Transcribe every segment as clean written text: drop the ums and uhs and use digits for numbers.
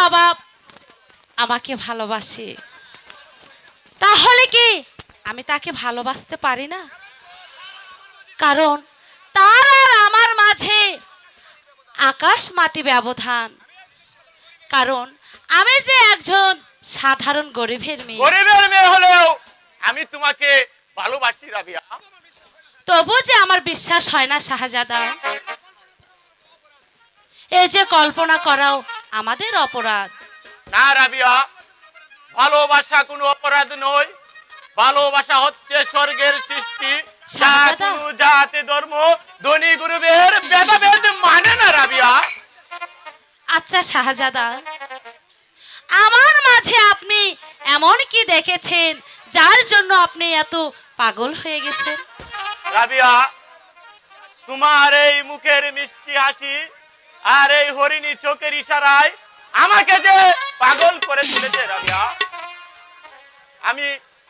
নবাব আমাকে ভালোবাসে, তাহলে কি আমি তাকে ভালোবাসতে পারি না? কারণ তার আর আমার মাঝে আকাশ মাটি ব্যবধান। কারণ আমি যে একজন সাধারণ গরিবের মেয়ে হলেও আমি তোমাকে ভালোবাসি রাবিয়া। তবু যে আমার বিশ্বাস হয় না শাহজাদা। এই যে কল্পনা করাও আমাদের অপরাধ। না রাবিয়া, ভালোবাসা কোনো অপরাধ নয়। ভালোবাসা হচ্ছে স্বর্গের সৃষ্টি। জাতি ধর্ম ধনী গরিবের ভেদাভেদ মানে না রাবিয়া। আচ্ছা শাহজাদা, আমার মাঝে আপনি এমন কি দেখেছেন যার জন্য আপনি এত পাগল হয়ে গেছেন? রাবিয়া, তোমার এই মুখের মিষ্টি হাসি আর এই হরিণী চোখের ইশারায় আমাকে যে পাগল করে তুলেছে রাবিয়া।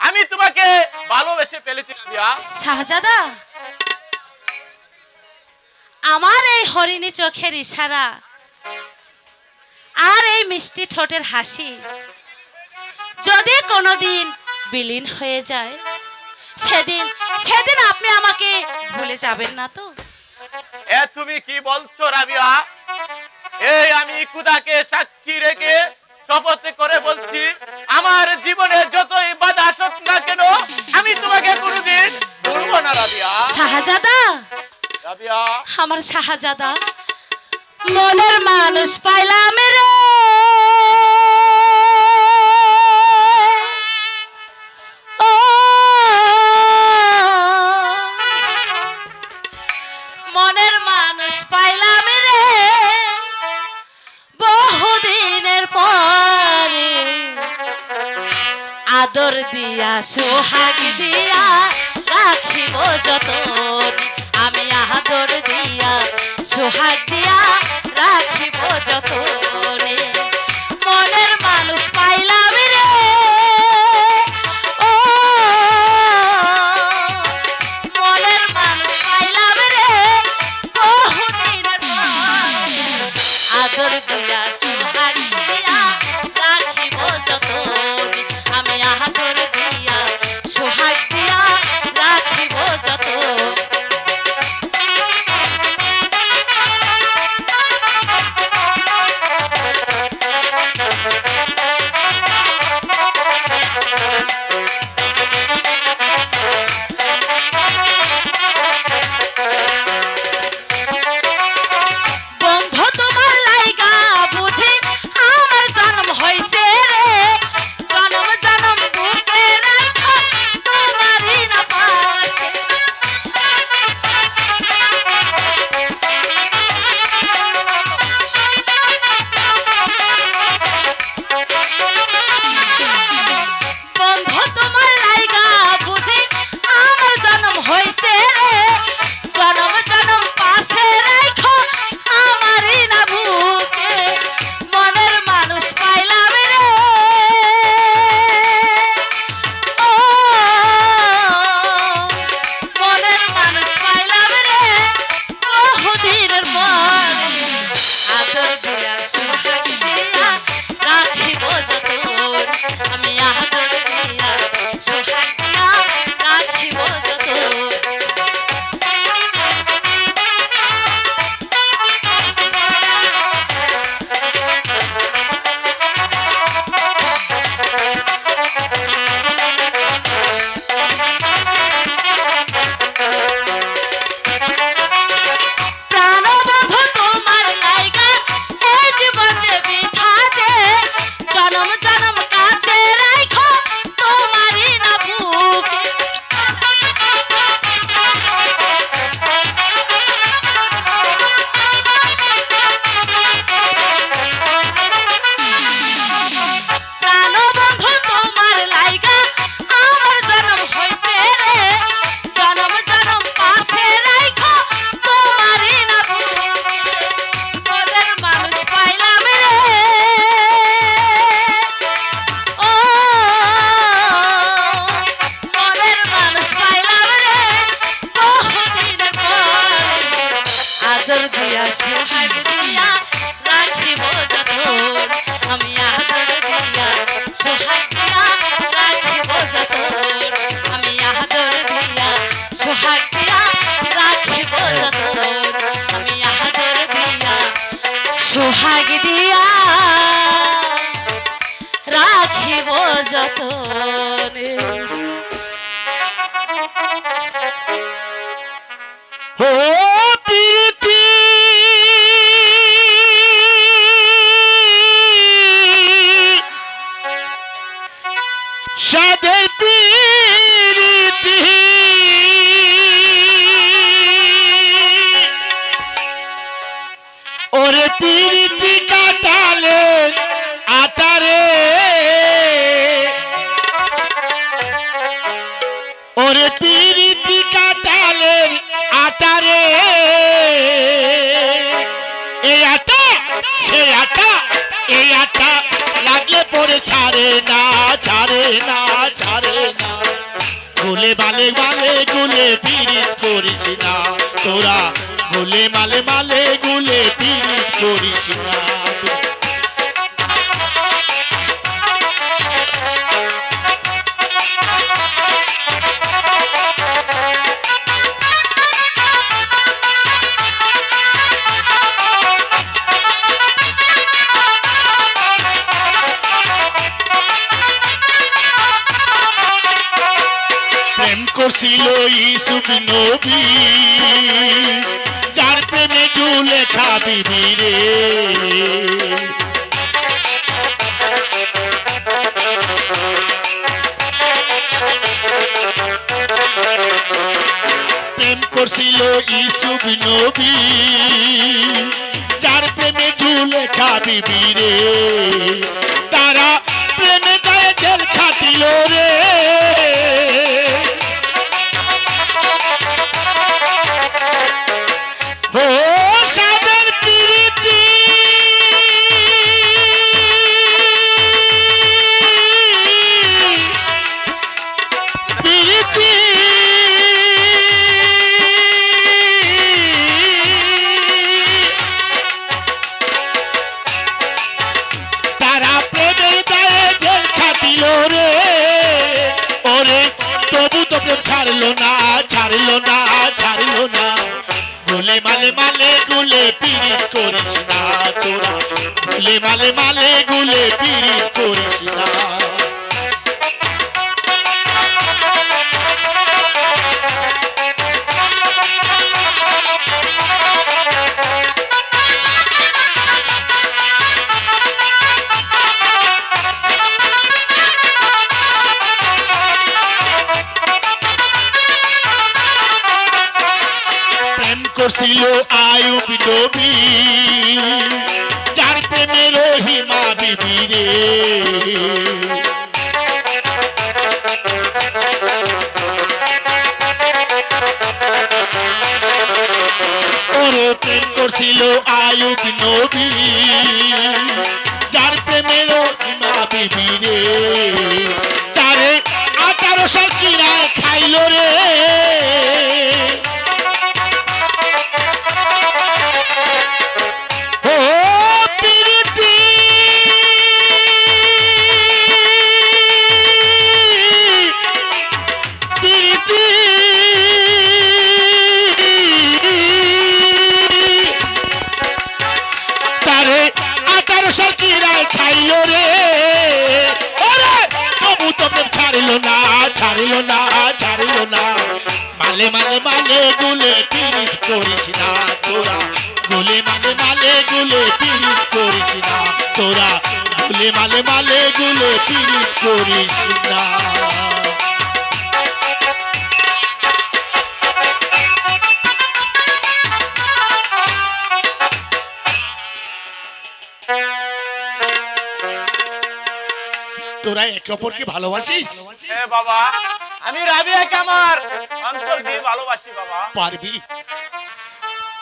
আমি তোমাকে ভালোবেসে ফেলেছি রাবিয়া। শাহজাদা, আমার এই হরিণী চোখের ইশারা আর এই মিষ্টি ঠোঁটের হাসি যদি কোনোদিন বিলীন হয়ে যায়, সেদিন আপনি আমাকে ভুলে যাবেন না তো? তুমি কি বলছো রাবিয়া? এই আমি খোদাকে সাক্ষী রেখে শপথ করে বলছি, আমার জীবনে যতই বাধা আসুক না কেন আমি তোমাকে কোনোদিন ভুলবো না রাবিয়া। শাহজাদা, রাবিয়া, আমার শাহজাদা, মনের মানুষ পাইলাম রে, ও মনের মানুষ পাইলাম রে, বহুদিনের পরে আদর দিয়া সোহাগ দিয়া রাখিব যতন। আমি আদর দিয়া সোহাগ দিয়া রাখিব যতনে। মনের মানুষ পাইলাম রে, ও মনের মানুষ পাইলাম রে, বহুদিনের পরে আদর দিয়া সোহাগ দিয়া রাখিব যতন। আমি আদর দিয়া সোহাগ দিয়া রাখিব যতন। সোহাগ দিয়া রাখিব যতন। আমি সোহাগ দিয়া রাখিব যতন আমি আদর দিয়া সোহাগ দিয়া রাখিব যতনে ও প্রীতি সাদের প্রীতি ওরে প্রীতি কাটালে আটারে ওরে প্রীতি কাটালের আটারে এই আটা সেই আটা এই আটা লাগলে পরে ছাড়ে না ছাড়ে না ছাড়ে না গুলে মালে মালে গুলে পিরিত করিস না তোরা গুলে মালে মালে গুলে পিরিত করিস না প্রেম করছিল ইসুফ নবী যার প্রেমে জুলেখা বিবি রে প্রেম করছিল ইসুফ নবী যার প্রেমে জুলেখা বিবি রে তারা প্রেমে গায়ে জেল খাটিল রে ও সাদের প্রীতি প্রীতি তারা প্রেমের গায়ে জেল খাটিল রে ওরে তবু তো প্রেম ছাড়লো না ছাড়লো না ছাড়লো না গুলে মালে মালে গুলে পিরিত করিস না তোরা গুলে মালে মালে গুলে পিরিত করিস না প্রেম করছিল আয়ুব নবী যার প্রেমে রহিমা বিবি রে ওরে প্রেম করছিল আয়ুব নবী যার প্রেমে রহিমা বিবি রে তারে 18 সাল কিরায় খাইল রে ও প্রীতি প্রীতি তারে 18 সাল কিরায় খাইল রে ওরে তবু তো প্রেম ছাড়িল না ছাড়িল না ছাড়িল না মালে মালে মালে গুলে পিরিত করিস না তোরা গুলে মালে মালে গুলে পিরিত করিস না তোরা গুলে মালে মালে গুলে পিরিত করিস না তোরা একে অপরকে ভালোবাসিস হ্যাঁ বাবা, আমি রাবিয়াকে আমার অন্তর দিয়ে ভালোবাসি বাবা। পারবি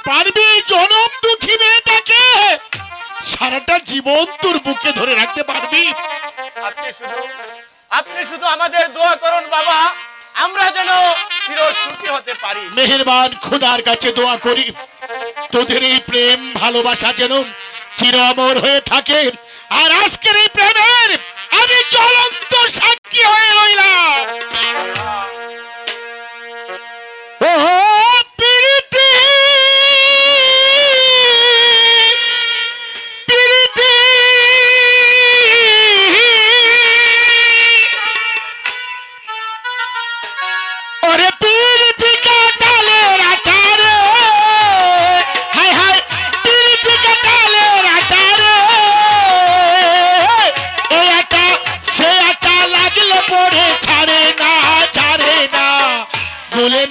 পারবি জনম দুঃখী মেয়েটাকে সারাটা জীবন তোর বুকে ধরে রাখতে পারবি? আপনি শুধু আমাদের দোয়া করুন বাবা, আমরা যেন চির সুখী হতে পারি। মেহেরবান খোদার কাছে দোয়া করি তোদের এই প্রেম ভালোবাসা যেন চির অমর হয়ে থাকে। আর আজকের এই প্রেমের আমি জ্বলন্ত সাক্ষী হয়ে রইলাম। ও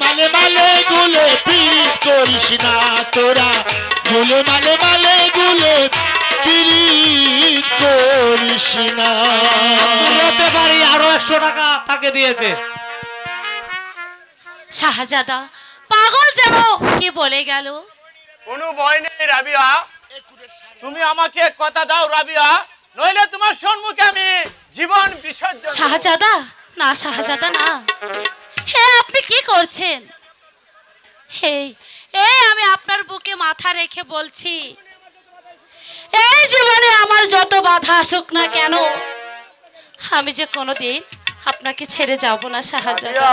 মালে মালে গুলে পিরিত করিস না তোরা, গুলে মালে মালে গুলে পিরিত করিস না। ব্যাপারী আরো 100 টাকা তাকে দিয়েছে। শাহজাদা পাগল যেন কি বলে গেল। কোনো ভয় নেই রাবিয়া, তুমি আমাকে কথা দাও রাবিয়া, নইলে তোমার সম্মুখে আমি জীবন বিসর্জন দেব। শাহজাদা না, শাহজাদা না, হে আপনি কি করছেন? হে এই আমি আপনার বুকে মাথা রেখে বলছি, এই জীবনে আমার যত বাধা আসুক না কেন, আমি যে কোনোদিন আপনাকে ছেড়ে যাব না শাহজাদা।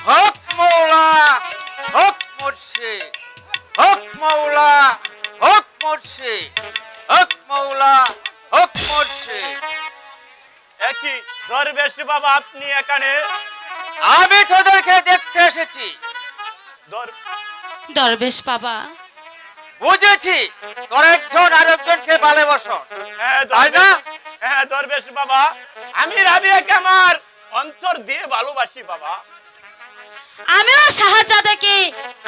হক মৌলা, হক মুর্শিদ, হক মৌলা, হক মুর্শিদ, হক মৌলা, হক মুর্শিদ। একই দরবেশ বাবা, আপনি এখানে? আমি তোদেরকে দেখতে এসেছি। দরবেশ বাবা, বুঝেছি তোর একজন আরেকজনকে ভালোবাসো, হ্যাঁ তাই না? হ্যাঁ দরবেশ বাবা, আমি রাবিয়াকে আমার অন্তর দিয়ে ভালোবাসি বাবা। আমিও শাহজাদাকে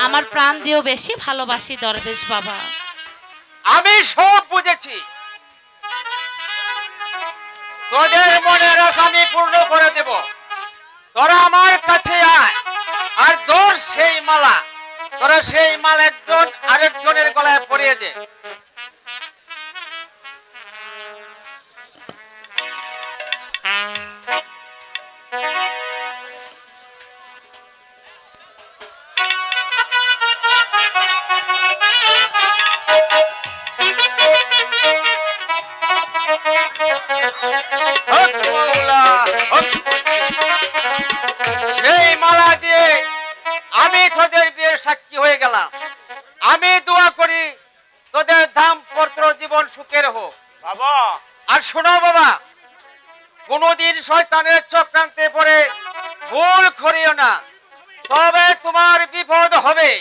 আমার প্রাণ দিয়েও বেশি ভালোবাসি দরবেশ বাবা। আমি সব বুঝেছি, তোদের মনের আশা আমি পূর্ণ করে দেব। তোরা আমার কাছে আয়, আর তোর সেই মালা, তোরা সেই মালা একজন আরেকজনের গলায় পরিয়ে দে। হক মৌলা, হক সেই মালা দিয়ে আমি তোদের বিয়ের সাক্ষী হয়ে গেলাম। আমি দোয়া করি তোদের দাম্পত্য জীবন সুখের হোক বাবা আর শোনো বাবা, কোনোদিন শয়তানের চক্রান্তে পড়ে ভুল করিও না, তবে তোমার বিপদ হবে।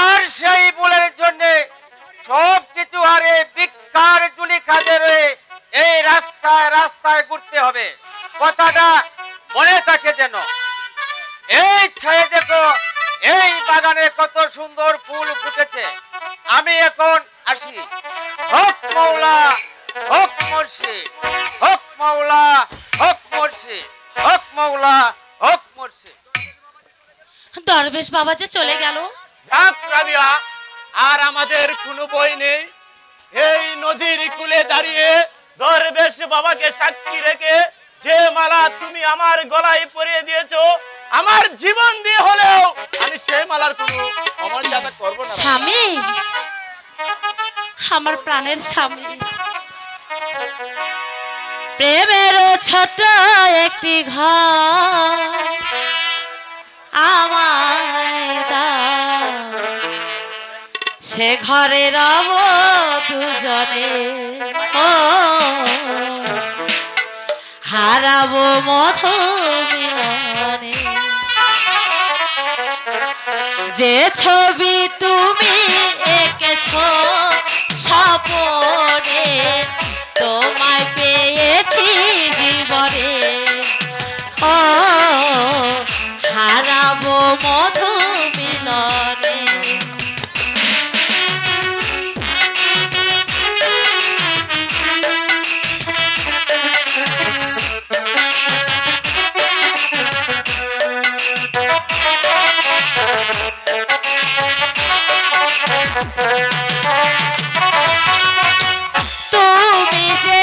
আর সেই ভুলের জন্য সব কিছু হারে ভিক্ষার জুলি কাজে রয়ে এই রাস্তায় রাস্তায় ঘুরতে হবে, কথাটা মনে থাকে যেন। এই ছায়ে দেখো, এই বাগানে কত সুন্দর ফুল ফুটেছে। আমি এখন আসি। হক মৌলা, হক মুর্শিদ, হক মৌলা, হক মুর্শিদ, হক মৌলা, হক মুর্শিদ। দরবেশ বাবা যে চলে গেল। যাক রাবিয়া, আর আমাদের কোনো বই নেই। এই নদীর কূলে দাঁড়িয়ে দরবেশ বাবাকে সাক্ষী রেখে যে মালা তুমি আমার গলায় পরিয়ে দিয়েছো, আমার জীবন দিয়ে হলেও আমি সেই মালার কোনো অমর্যাদা করব না। স্বামী, আমার প্রাণের স্বামী, প্রেমের ছোট একটি ঘর আমায় দাও, সে ঘরে রব দুজনে, ও হারাবো মধু মিলনে। যে ছবি তুমি এঁকেছো স্বপনে, তোমায় পেয়েছি জীবনে, ও হারাবো মধু মিলনে। তুমি যে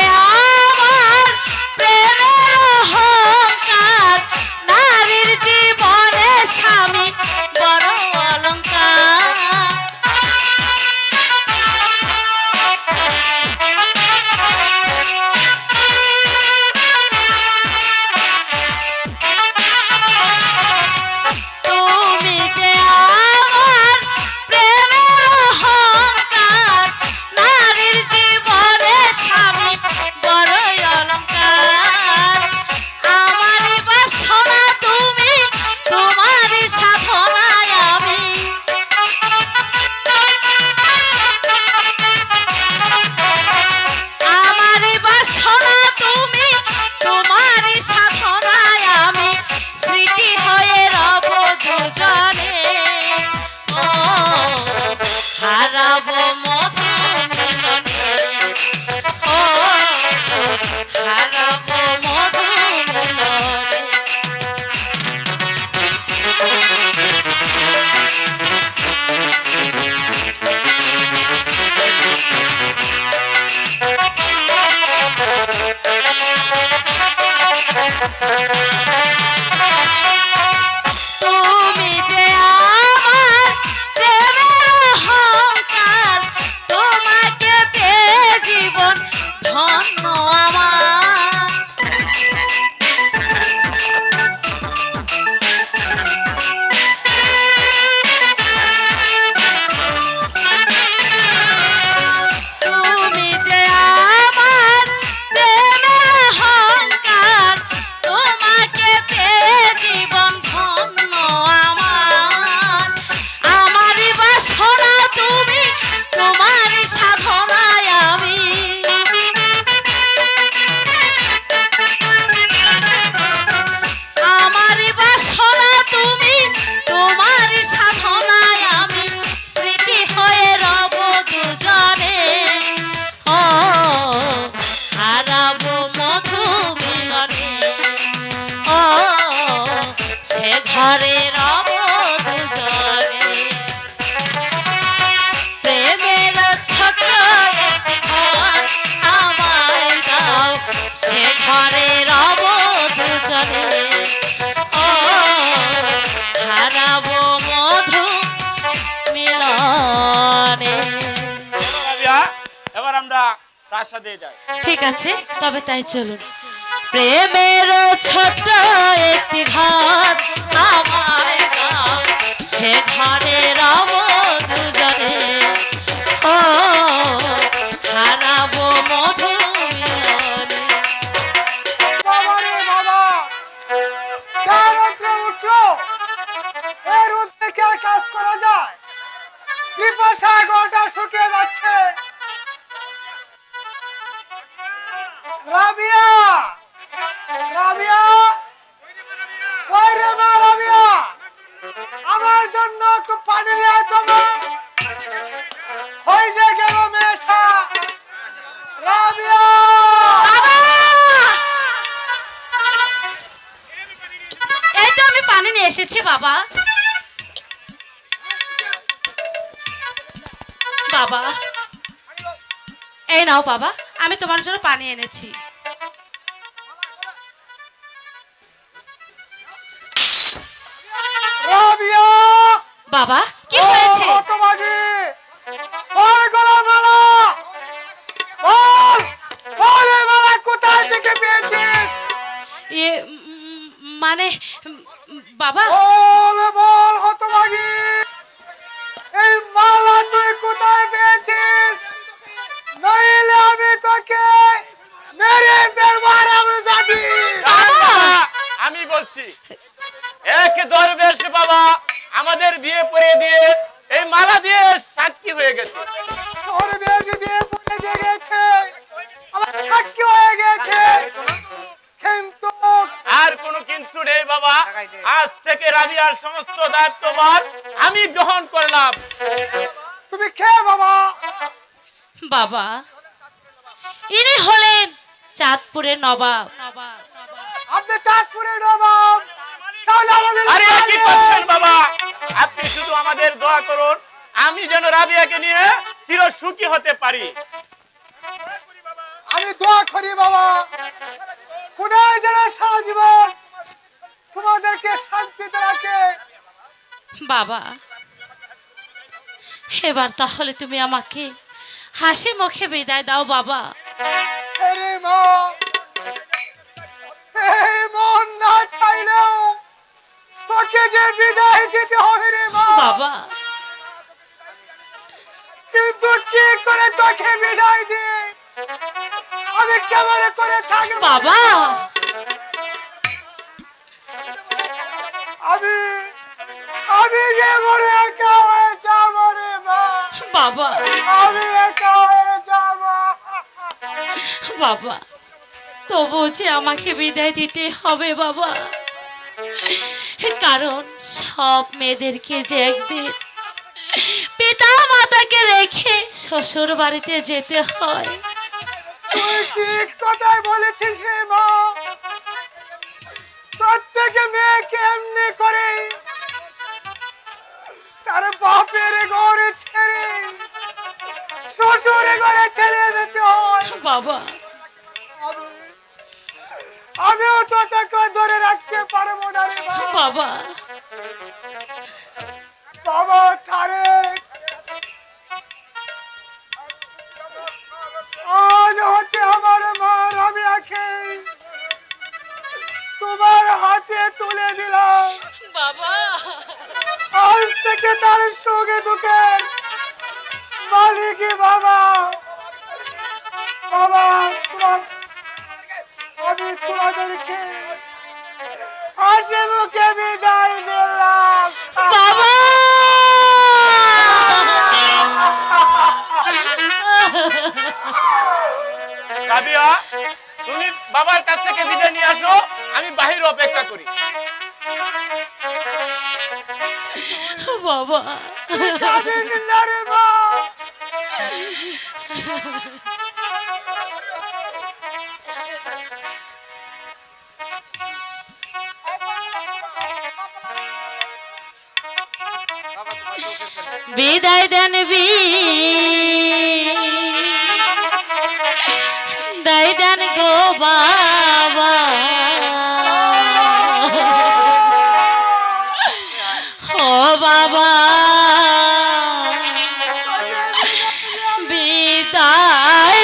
আমরা প্রাসাদে যাই। ঠিক আছে, তবে তাই চলুন। প্রেমের ছোট্ট একটি ঘর আমায় দাও, সে ঘরে রব দুজনে, ও হারাবো মধু মিলনে। বাবা রে বাবা, চার রাত্রে উঠলো, এর রোদে কি আর কাজ করা যায়? পিপাসা গলাটা শুকিয়ে যাচ্ছে। রাবিয়া, রাবিয়া, কই রে মা রাবিয়া, আমার জন্য একটু পানি নিয়ে আয় তো মা। ওই যে গেল মেয়েটা, রাবিয়া। বাবা! এই তো আমি পানি নিয়ে এসেছি বাবা। বাবা, এই নাও বাবা, আমি তোমার জন্য পানি এনেছি। রাবিয়া, বাবা, কি হয়েছে? ও হতভাগী, ওর গলার মালা, বল, বল এই মালা কোথায় থেকে পেয়েছিস? মানে বাবা, বল, বল হতভাগী, এই মালা তুই কোথায় পেয়েছিস? নইলে আমি তোকে মেরে ফেলবো আমি জানি। বাবা! আমি বলছি, এক দরবেশ বাবা আমাদের বিয়ে পড়িয়ে দিয়ে এই মালা দিয়ে সাক্ষী হয়ে গেছে। তোর বেশি দিয়ে পড়ে দিয়ে গেছে, আমার সাক্ষী হয়ে গেছে, কিন্তু আর কোনো কিন্তু নেই বাবা। আজ থেকে রাবিয়ার সমস্ত দায়িত্বভার আমি গ্রহণ করলাম। তুমি কে বাবা? বাবা, ইনি হলেন চাঁদপুরের নবাব। আপনি তাজপুরের নবাব, তাহলে আমাদের আরে কি করছেন বাবা? আপনি শুধু আমাদের দোয়া করুন, আমি যেন রাবিয়াকে নিয়ে চির সুখী হতে পারি। আমি দোয়া করি বাবা, খুদাই যেন সারা জীবন তোমাদেরকে শান্তিতে রাখে। বাবা, এবার তাহলে তুমি আমাকে হাসি মুখে বিদায় দাও বাবা। আরে মা, এই মন না চাইলেও তোকে যে বিদায় দিতে হবে রে মা। বাবা, কিন্তু কি করে তোকে বিদায় দিই, আমি কেমন করে থাকবো বাবা, আমি আমি যে মরে একা হয়ে যাবো রে মা, বাবা, আমি একা হয়ে যাবো। বাবা, তবু যে আমাকে বিদায় দিতে হবে বাবা, কারণ সব মেয়েদেরকে যে একদিন পিতা মাতাকে রেখে শ্বশুর বাড়িতে যেতে হয়। তুই ঠিক কথাই বলেছিস রে মা, প্রত্যেকে মেয়েকে এমনি করে তার বাপের ঘরে ছেড়ে শ্বশুরে ঘরে ছেড়ে যেতে হয়। বাবা, আমিও তো তাকে ধরে রাখতে পারবো না রে মা। বাবা, বাবা তারেক, আজ হতে আমার মা রাবিয়াকে তোমার হাতে তুলে দিলাম। বাবা, আজ থেকে তার সুখে দুঃখের মালিকই বাবা। বাবা তোমার, আমি তোমাদেরকে হাসি মুখে বিদায় দিলাম। বাবা, রাবিয়া, তুমি বাবার কাছ থেকে বিদায় নিয়ে আসো, আমি বাহিরে অপেক্ষা করি। বাবা, কাঁদিস না রে মা। বিদায় দেন দায় দেন গো বাবা, ও বাবা, বিদায়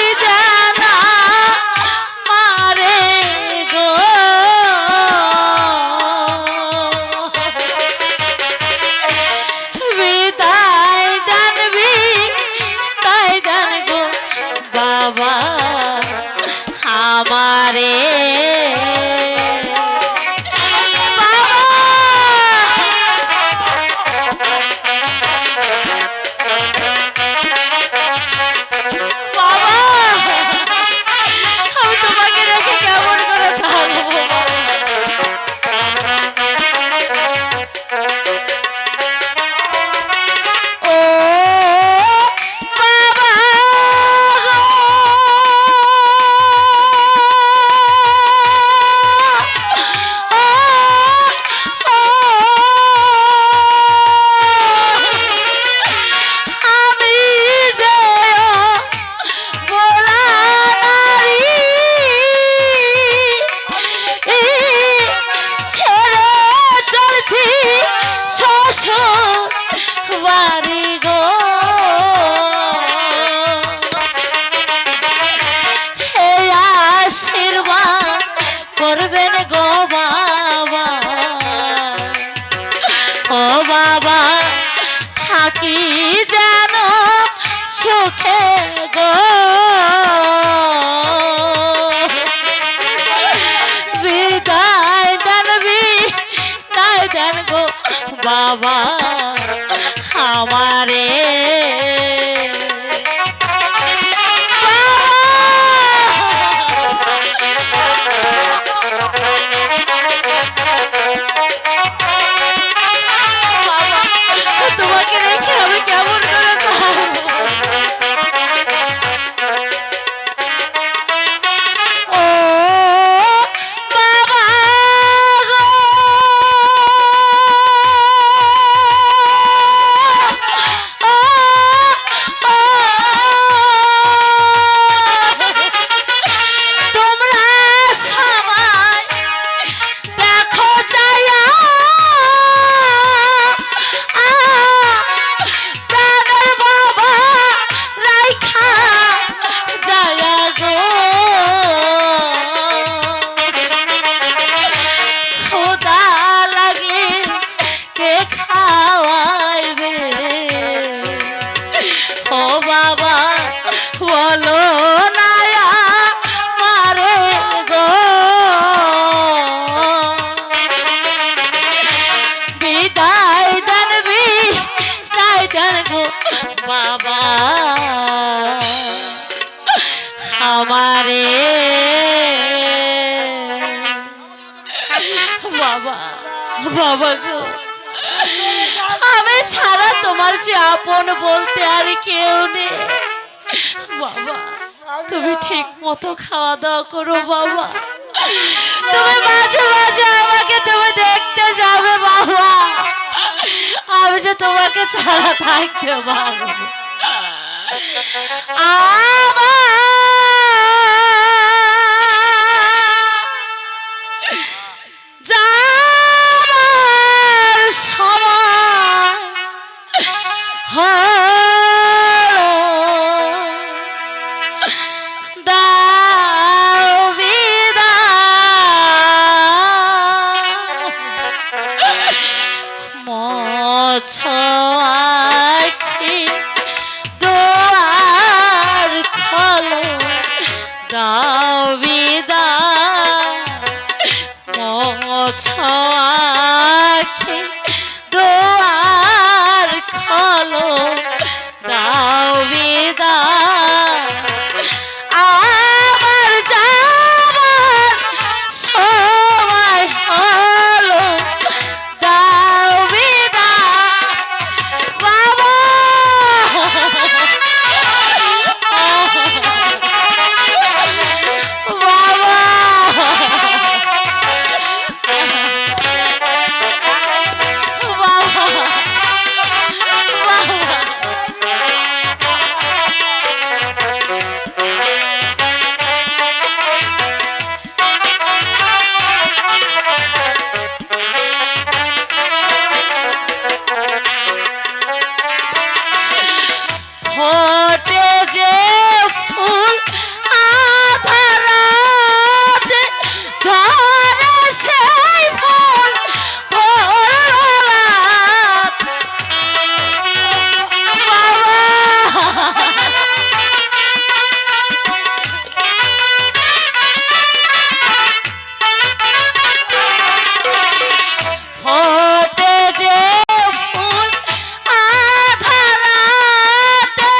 বাবা আমারে তোমাকে রেখে আমি কেমন করে থাকবো? ও বাবা গো, ও, ও, তোমরা সবাই দেখো যায়া প্রাণের বাবা রাইখা যায়া গো, খোদা লাগলে কে খাওয়াইবে? ও বাবা বলো না মারে গো, বিদায় দেন বিদায় দেন গো বাবা আমারে বাবা বাবা গো, আমি ছাড়া তোমার যে আপন বলতে আর কেউ নেই বাবা। তুমি ঠিক মতো খাওয়া দাওয়া করো বাবা, তুমি মাঝে মাঝে আমাকে তুমি দেখতে যাবে বাবা, আমি যে তোমাকে ছাড়া থাকতে পারবো না। যাবার সময় হলো, দাও বিদায়, মোছো আঁখি দুয়ার খোলো, দাও বিদায়, মোছো আঁখি দুয়ার খোলো, দাও বিদায়, আমার যাবার সময় হলো, দাও বিদায় বাবা। ফোটে যে ফুল আধা রাতে, ঝরে সেই ফুল ভোরবেলাতে বাবা। ফোটে যে ফুল আধা রাতে,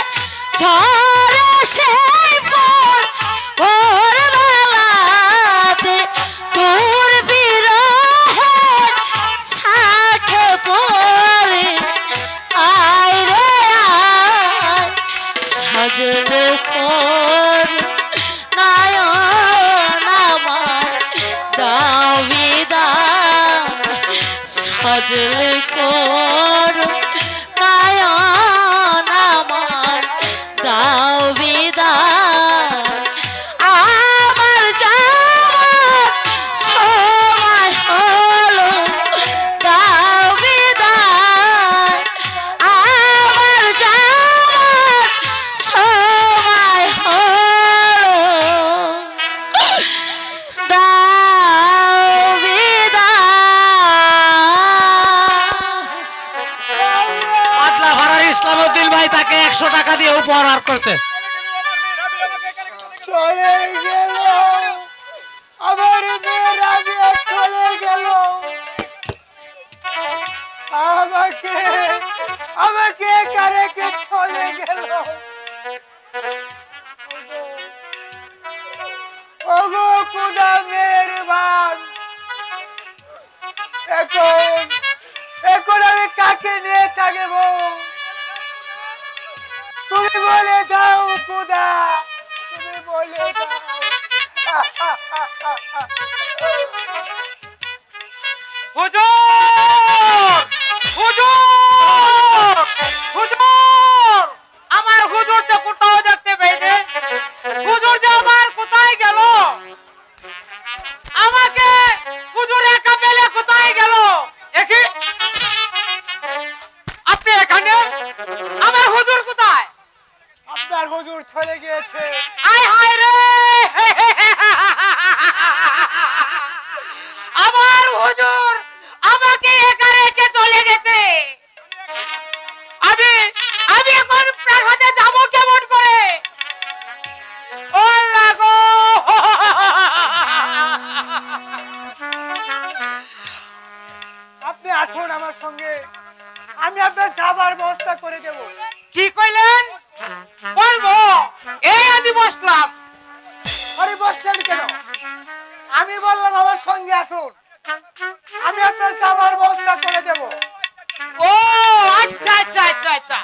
ঝরে সেই ফুল ভোরবেলাতে, তোর বিরহের শাখে পড়ে আয় রে আয়, সাজলে তোর নয়ন আমার, দাও বিদায়, সাজলে তোর নয়ন আমার, দাও বিদায়, আমার যাবার সময় হলো, দাও বিদায়, আমার যাবার সময় হলো, দাও বিদায়। পাতলা ভাড়ার ইসলামউদ্দিন ভাই তাকে 100 টাকা দিয়ে উপহার করতে। চলে গেল আমার মেয়ের, আমি চলে গেল আমাকে আমাকে একা রেখে চলে গেল। ওগো খুদা মেহেরবান, এখন এখন আমি কাকে নিয়ে থাকবো? তুমি বলে দাও খুদা, তুমি বলে দাও। হুজুর, হুজুর, হুজুর, আমার হুজুর তো কোথাও দেখতে পাইনি। হুজুর যে আমার কোথায় গেল? আমাকে হুজুর একা পেলে কোথায় গেল? দেখি, আপনি এখানে? আমার হুজুর কোথায়? আপনার হুজুর চলে গিয়েছে। আয় হায় রে, আমার হুজুর আমাকে একা রেখে চলে গেছে। আমি আমি এখন প্রাসাদে যাব কেমন করে? ও আল্লাহ গো! আপনি আসুন আমার সঙ্গে, আমি আপনার যাবার ব্যবস্থা করে দেব। কি কইলেন? বলবো, এই আমি বসলাম। আরে বসলেন কেন? আমি বললাম আমার সঙ্গে আসুন, আমি আপনার যাবার ব্যবস্থা করে দেব। ও আচ্ছা আচ্ছা আচ্ছা আচ্ছা,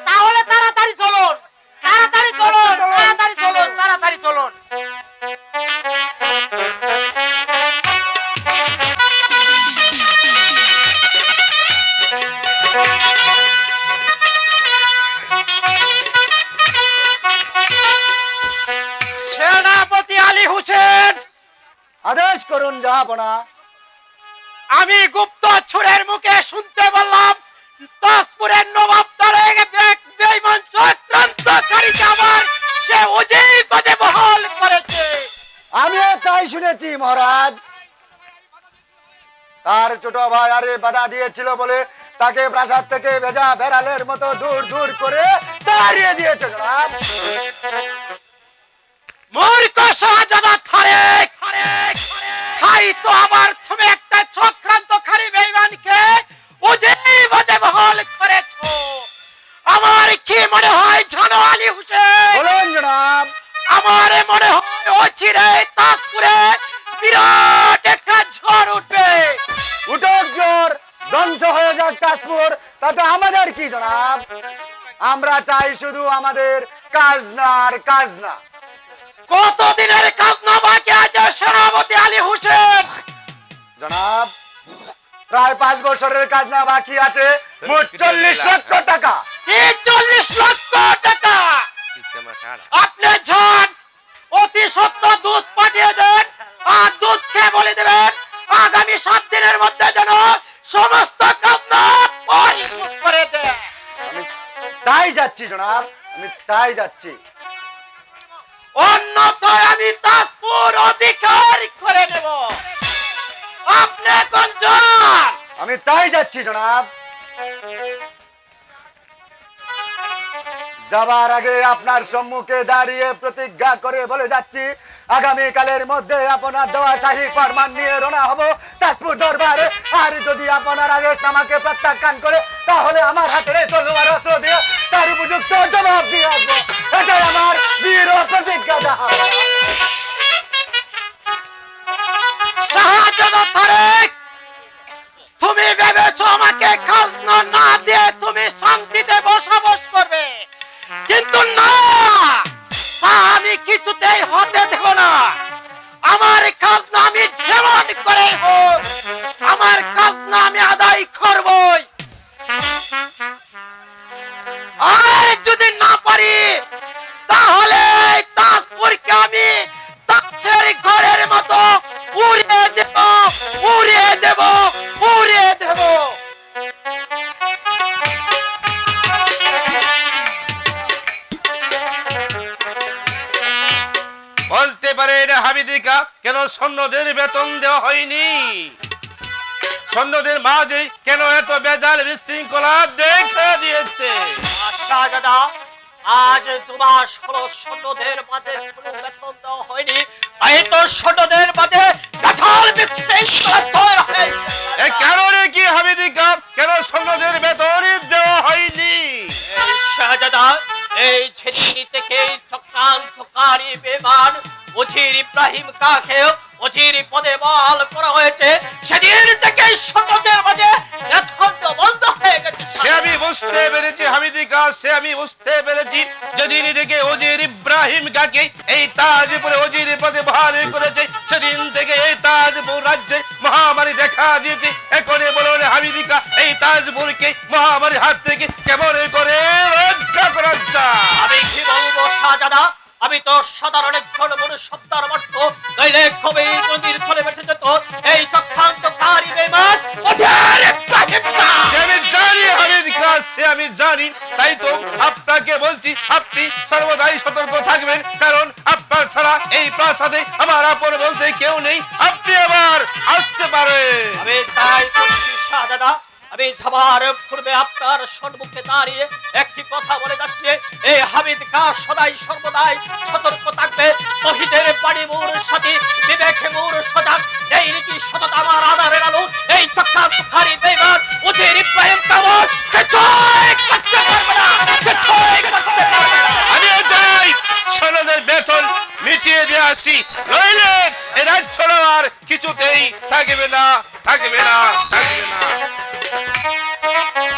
তাহলে তাড়াতাড়ি চলুন, তাড়াতাড়ি চলুন, তাড়াতাড়ি চলুন, তাড়াতাড়ি চলুন। সেনাপতি আলী হোসেন, আদেশ করুন জাহাপনা। আমি গুপ্তচরের মুখে শুনতে বললাম তাজপুরের নবাব তারেক বেঈমান চক্রান্তকারীকে আবার সে অজেই পদে বহাল করেছে। আমিও তাই শুনেছি মহারাজ। তার ছোট ভাই আরে বাধা দিয়েছিল বলে তাকে প্রাসাদ থেকে ভেজা বেড়ালের মতো দূর দূর করে তাড়িয়ে দিয়েছে জনাব। মূর্খ শাহজাদা তারেক, খাই তো আমার তুমি একটা চক্রান্তকারী বেঈমানকে অজেই পদে বহাল করেছো। আমার কি মনে হয় জানো আলী হোসেন? বলুন জনাব। আমার মনে হয় অচিরে তাজপুরে বিরাট একটা ঝড় উঠবে। উঠোক জোর, ধ্বংস হয়ে যাক তাজপুর, তাতে আমাদের কি জনাব? আমরা চাই শুধু আমাদের কাজ না আর কাজ না। কতদিনের কাজ না বাকি আছে সেনাপতি আলী হোসেন? জনাব প্রায় 5 বছরের কাজ না বাকি আছে, মোট 40 লক্ষ টাকা। কি 40 লক্ষ টাকা? আপনি যান, অতি সত্য দুধ পাঠিয়ে দেন, আর দুধ খেয়ে বলে দেবেন আগামী 7 দিনের মধ্যে যেন সমস্ত কাজ না পরিশোধ করে দেয়। আমি তাই যাচ্ছি জনাব, আমি তাই যাচ্ছি। অন্যথায় আমি তাজপুর অধিকার করে নেব। আপনি এখন যান। আমি তাই যাচ্ছি জনাব। যাবার আগে আপনার সম্মুখে দাঁড়িয়ে প্রতিজ্ঞা করে বলে যাচ্ছি, আগামী কালের মধ্যে আপনার দেওয়া শাহী ফরমান নিয়ে রওনা হব তাজপুর দরবারে। আর যদি আপনার আদেশ আমাকে প্রত্যাখ্যান করে, তাহলে আমার হাতের এই তলোয়ার অস্ত্র দিয়ে তার উপযুক্ত জবাব দিয়ে আসবো। এটাই আমার বীর ও প্রতিজ্ঞা। শাহজাদা তারেক, তুমি ভেবেছো আমাকে খাজনা না দিয়ে তুমি শান্তিতে বসবাস করবে, কিন্তু না, তা আমি কিছুতেই হতে দেব না। আমার খাজনা আমি যেমন করে হোক আমার খাজনা আমি আদায় করবই। আর যদি না পারি, তাহলে তাজপুরকে আমি তাচ্ছের ঘরের মতো উড়িয়ে দেব, উড়িয়ে দেব, উড়িয়ে দেব। বলতে পারে এটা হাবিদিকা কেন সৈন্যদের বেতন দেওয়া হয়নি? সৈন্যদের মাঝে কেন এত বেজাল বিশৃঙ্খলা দেখা দিয়েছে? শাহজাদা, আজ 2 মাস হলো সৈন্যদের মাঝে কোনো বেতন দেওয়া হয়নি, তাই তো সৈন্যদের মাঝে মাথার বিশৃঙ্খলা তৈরি হয়েছে। এ কেন রে কি হামিদি কা কেন সৈন্যদের বেতন দেওয়া হয়নি? এই শাহজাদা, এই ছেদিনী থেকে চক্রান্তকারী বেমান ওজির ইব্রাহিম কাকে ওজির পদে বহাল করা হয়েছে, সেদিন থেকে সৈন্যদের মাঝে বেতন বন্ধ হয়ে গেছে। সে আমি বুঝতে পেরেছি হামিদি কা, সে আমি বুঝতে পেরেছি। যেদিন থেকে ওজির ইব্রাহিম কাকে এই তাজপুরে ওজির পদে বহাল করেছে, সেদিন থেকে এই তাজপুর রাজ্যে মহামারী দেখা দিয়েছে। এখনই বলুন হামিদি কা, এই তাজপুরকে মহামারীর হাত থেকে কেমন করে রক্ষা করা যায়? আমি কি বলবো শাহজাদা, আমি তো সাধারণ একজন মনুষ্যত্বর মর্ত, নইলে কবে নদীর চলে বেসে যেত এই চক্রান্তকারী বেমান ওজির ইব্রাহিম কা। সে আমি জানি হামিদ কা, সে আমি জানি। তাই তো আপনাকে বলছি, আপনি সর্বদাই সতর্ক থাকবেন, কারণ আপনার ছাড়া এই প্রাসাদে আমার আপন বলতে কেউ নেই। আপনি আবার আসতে পারেন। আমি তাই করছি শাহজাদা। আমি যাবার পূর্বে আপনার সম্মুখে দাঁড়িয়ে একটি কথা বলে যাচ্ছে, এই হামিদ কা সদাই সর্বদাই সতর্ক থাকবে। তহিদের বাড়ি মোর সাথে বিবেক মোর সজাগ, এই রীতি সততা আমার আধারের আলো। এই চক্রান্তকারী বেঈমান ওজির ইব্রাহিম কামর কিছুই করতে পারবে না, কিছুই করতে পারবে না। আমিও চাই সৈন্যদের বেতন মিটিয়ে দিয়ে আসি, নইলে এ রাজ্য আর কিছুতেই থাকবে না, থাকবে না, থাকবে না।